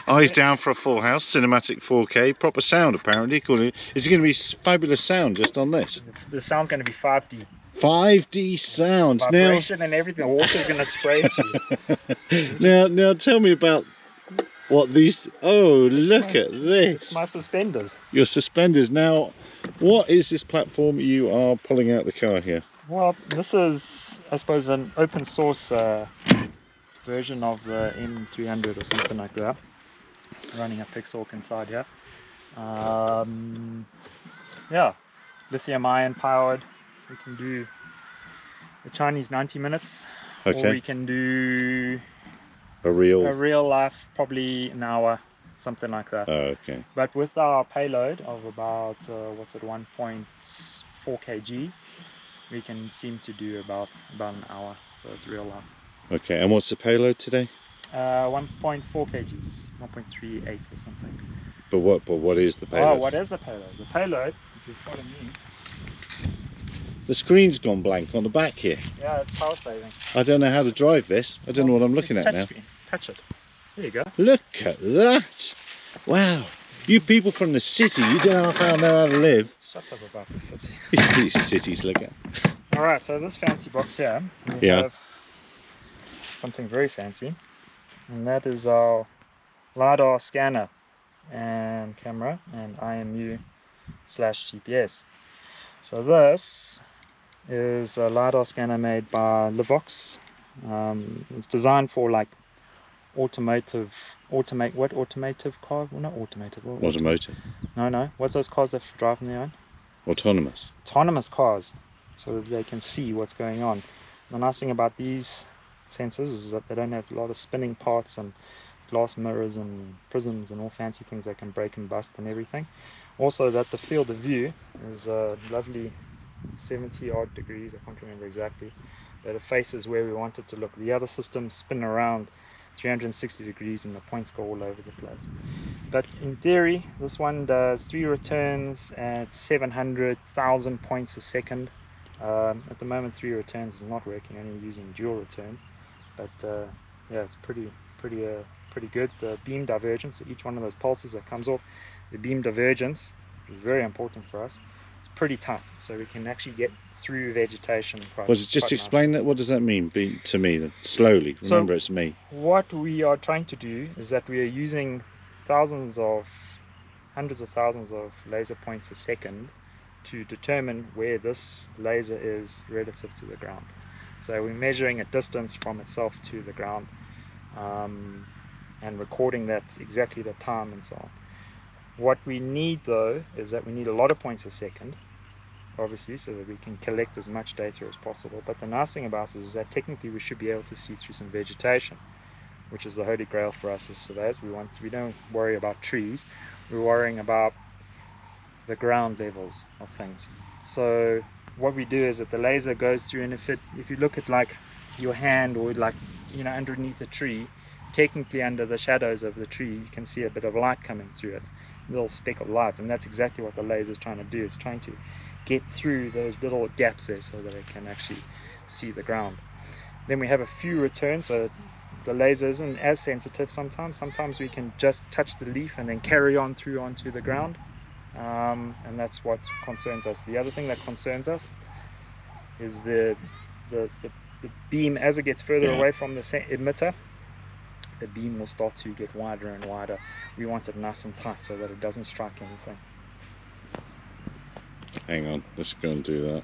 Eyes down for a full house, cinematic 4K, proper sound apparently. Is it going to be fabulous sound just on this? The sound's going to be 5D. 5D sounds. Vibration and everything. The water's going to spray at you. Now tell me about what these... Oh, look at this. It's my suspenders. Your suspenders. Now, what is this platform you are pulling out the car here? Well, this is, I suppose, an open source version of the M300 or something like that. Running a Pixelk inside here. Yeah, lithium ion powered. We can do the Chinese 90 minutes, okay. Or we can do a real life, probably an hour, something like that. Oh, okay. But with our payload of about 1.4 kgs, we can seem to do about an hour, so it's real life. Okay, and what's the payload today? 1.4 kgs, 1.38 or something. But what is the payload? Oh, what is the payload? The payload, if you follow me. The screen's gone blank on the back here. Yeah, it's power saving. I don't know how to drive this. I don't know what I'm looking at now. Screen. Touch it. There you go. Look at that! Wow. You people from the city, you don't know how to live. Shut up about the city. These cities, look at. Alright, so this fancy box here, we have something very fancy. And that is our LiDAR scanner and camera and IMU/GPS. So this is a LiDAR scanner made by Livox. It's designed for like automotive cars? Well, not automotive. Automotive. No. What's those cars that drive on their own? Autonomous. Autonomous cars, so that they can see what's going on. The nice thing about these sensors is that they don't have a lot of spinning parts and glass mirrors and prisms and all fancy things that can break and bust and everything. Also that the field of view is a lovely 70 odd degrees, I can't remember exactly, that it faces where we want it to look. The other systems spin around 360 degrees and the points go all over the place. But in theory, this one does 3 returns at 700,000 points a second. At the moment 3 returns is not working, only using dual returns. But yeah, it's pretty good. The beam divergence, so each one of those pulses that comes off, the beam divergence is very important for us. It's pretty tight, so we can actually get through vegetation quite just explain that. What does that mean to me then? Slowly, remember, so it's me. What we are trying to do is that we are using hundreds of thousands of laser points a second to determine where this laser is relative to the ground. So we're measuring a distance from itself to the ground and recording that exactly the time and so on. What we need though is that we need a lot of points a second, obviously, so that we can collect as much data as possible. But the nice thing about this is that technically we should be able to see through some vegetation, which is the holy grail for us as surveyors. We don't worry about trees, we're worrying about the ground levels of things. So what we do is that the laser goes through, and if you look at like your hand or like, you know, underneath a tree, technically under the shadows of the tree you can see a bit of light coming through it, a little speck of light, and that's exactly what the laser is trying to do. It's trying to get through those little gaps there so that it can actually see the ground. Then we have a few returns, so the laser isn't as sensitive sometimes we can just touch the leaf and then carry on through onto the ground, and that's what concerns us. The other thing that concerns us is the beam. As it gets further away from the emitter, the beam will start to get wider and wider. We want it nice and tight so that it doesn't strike anything. Hang on, let's go and do that.